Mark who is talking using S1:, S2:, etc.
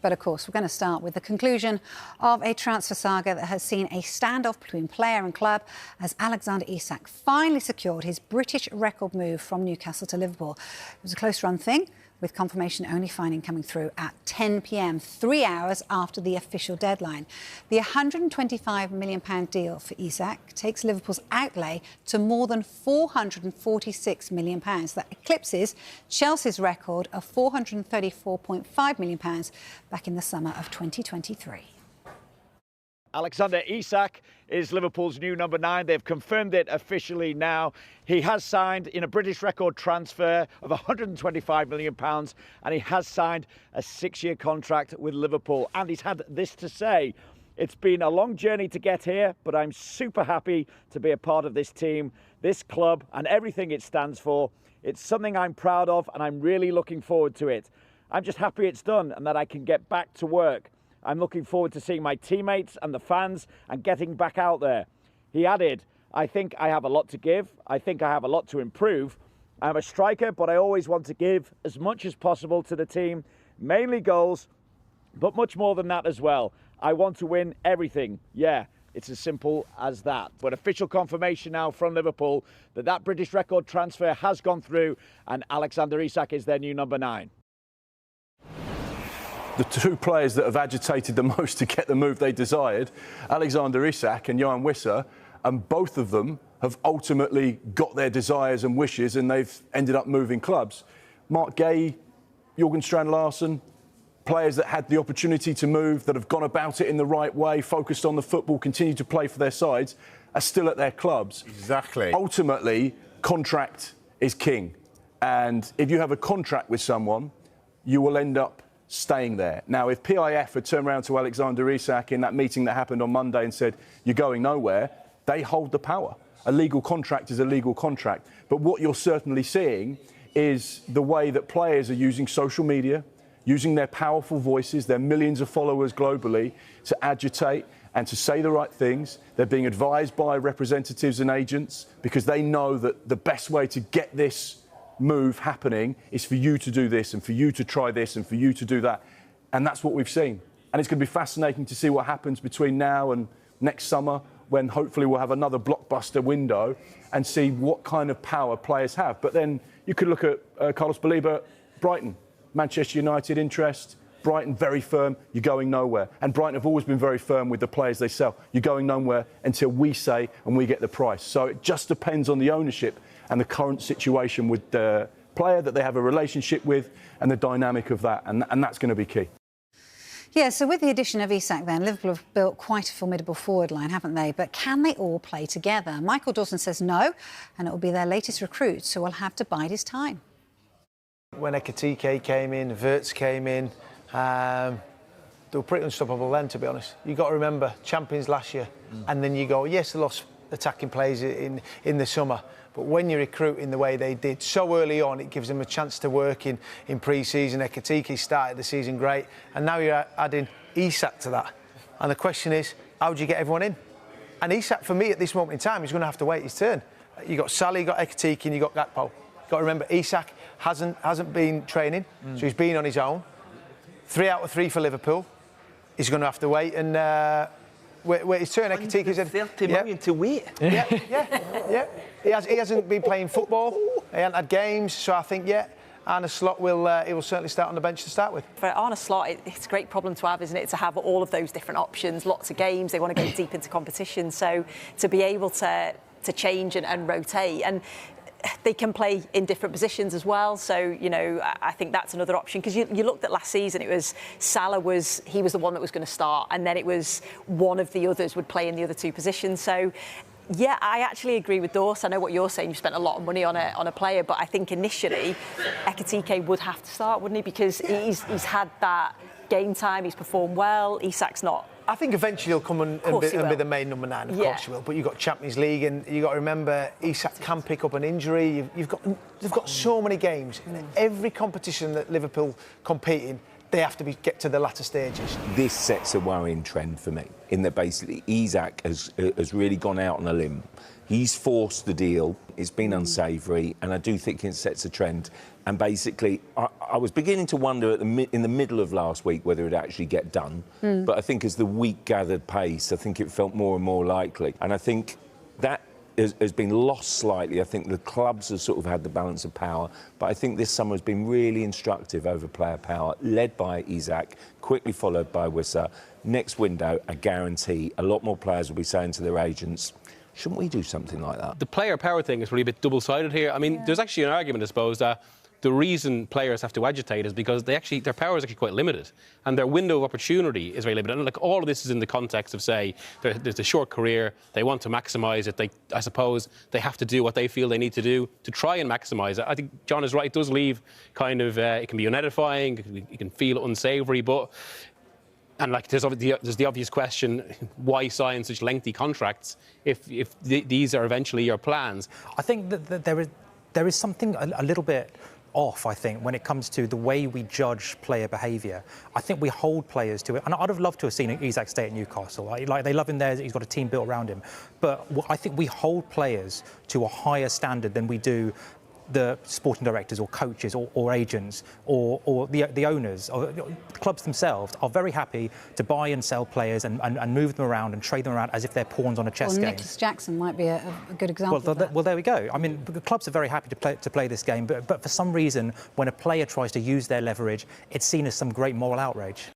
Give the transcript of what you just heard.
S1: But of course, we're going to start with the conclusion of a transfer saga that has seen a standoff between player and club as Alexander Isak finally secured his British record move from Newcastle to Liverpool. It was a close-run thing, with confirmation only finding coming through at 10 p.m, 3 hours after the official deadline. The £125 million deal for Isak takes Liverpool's outlay to more than £446 million. That eclipses Chelsea's record of £434.5 million back in the summer of 2023.
S2: Alexander Isak is Liverpool's new number 9. They've confirmed it officially now. He has signed in a British record transfer of £125 million, and he has signed a 6-year contract with Liverpool. And he's had this to say: it's been a long journey to get here, but I'm super happy to be a part of this team, this club, and everything it stands for. It's something I'm proud of, and I'm really looking forward to it. I'm just happy it's done and that I can get back to work. I'm looking forward to seeing my teammates and the fans and getting back out there. He added, I think I have a lot to give. I think I have a lot to improve. I'm a striker, but I always want to give as much as possible to the team, mainly goals, but much more than that as well. I want to win everything. Yeah, it's as simple as that. But official confirmation now from Liverpool that that British record transfer has gone through and Alexander Isak is their new number 9.
S3: The two players that have agitated the most to get the move they desired, Alexander Isak and Jan Wissa, and both of them have ultimately got their desires and wishes, and they've ended up moving clubs. Mark Gay, Jørgen Strand Larsen, players that had the opportunity to move, that have gone about it in the right way, focused on the football, continue to play for their sides, are still at their clubs.
S4: Exactly.
S3: Ultimately, contract is king. And if you have a contract with someone, you will end up staying there. Now, if PIF had turned around to Alexander Isak in that meeting that happened on Monday and said, you're going nowhere, they hold the power. A legal contract is a legal contract. But what you're certainly seeing is the way that players are using social media, using their powerful voices, their millions of followers globally, to agitate and to say the right things. They're being advised by representatives and agents because they know that the best way to get this move happening is for you to do this and for you to try this and for you to do that. And that's what we've seen. And it's going to be fascinating to see what happens between now and next summer, when hopefully we'll have another blockbuster window and see what kind of power players have. But then you could look at Carlos Baleba, Brighton, Manchester United interest, Brighton very firm, you're going nowhere. And Brighton have always been very firm with the players they sell. You're going nowhere until we say and we get the price. So it just depends on the ownership and the current situation with the player that they have a relationship with and the dynamic of that. And that's going to be key.
S1: Yeah, so with the addition of Isak then, Liverpool have built quite a formidable forward line, haven't they? But can they all play together? Michael Dawson says no, and it will be their latest recruit, so we'll have to bide his time.
S5: When Ekitike came in, Wirtz came in, they were pretty unstoppable then, to be honest. You've got to remember, champions last year, and then you go, yes, they lost attacking players in the summer, but when you recruit in the way they did so early on, it gives them a chance to work in pre-season. Ekitike started the season great, and now you're adding Isak to that. And the question is, how do you get everyone in? And Isak, for me, at this moment in time, he's going to have to wait his turn. You've got Salah, you've got Ekitike, and you've got Gakpo. You've got to remember, Isak hasn't been training, so he's been on his own. 3 out of 3 for Liverpool. He's going to have to wait and wait his turn. Ekitike said
S4: 30 million to wait.
S5: Yeah. He hasn't been playing football. He hasn't had games, so I think Arne Slot he will certainly start on the bench to start with.
S6: For Arne Slot, it's a great problem to have, isn't it? To have all of those different options, lots of games. They want to go deep into competition, so to be able to change and rotate and. They can play in different positions as well, so I think that's another option. Because you looked at last season, it was Salah he was the one that was going to start, and then it was one of the others would play in the other 2 positions. So, yeah, I actually agree with Dawson. I know what you're saying. You spent a lot of money on a player, but I think initially Ekitike would have to start, wouldn't he? Because he's had that game time. He's performed well. Isak's not.
S5: I think eventually he'll come and be the main number 9, of course he will. But you've got Champions League, and you've got to remember, Isak can pick up an injury. They've got so many games. In every competition that Liverpool compete in, they have to get to the latter stages.
S4: This sets a worrying trend for me, in that basically Isak has really gone out on a limb. He's forced the deal, it's been unsavoury, and I do think it sets a trend. And basically, I was beginning to wonder in the middle of last week whether it would actually get done. But I think as the week gathered pace, I think it felt more and more likely. And I think that has been lost slightly. I think the clubs have sort of had the balance of power, but I think this summer has been really instructive over player power, led by Isak, quickly followed by Wissa. Next window, I guarantee a lot more players will be saying to their agents, shouldn't we do something like that?
S7: The player power thing is really a bit double-sided here. I mean, there's actually an argument, I suppose, that the reason players have to agitate is because their power is actually quite limited, and their window of opportunity is very limited. And like all of this is in the context of, say, there's a short career, they want to maximise it. I suppose they have to do what they feel they need to do to try and maximise it. I think John is right. It does leave kind of it can be unedifying, it can feel unsavoury, but. And like, there's the obvious question: why sign such lengthy contracts if these are eventually your plans?
S8: I think that there is something a little bit off, I think, when it comes to the way we judge player behaviour. I think we hold players to it, and I'd have loved to have seen Isak stay at Newcastle. Like they love him there; he's got a team built around him. But I think we hold players to a higher standard than we do the sporting directors or coaches or agents or the owners or the clubs themselves are very happy to buy and sell players and move them around and trade them around as if they're pawns on a chess game.
S1: Nicholas Jackson might be a good example of that.
S8: Well, there we go. I mean, the clubs are very happy to play this game, but for some reason, when a player tries to use their leverage, it's seen as some great moral outrage.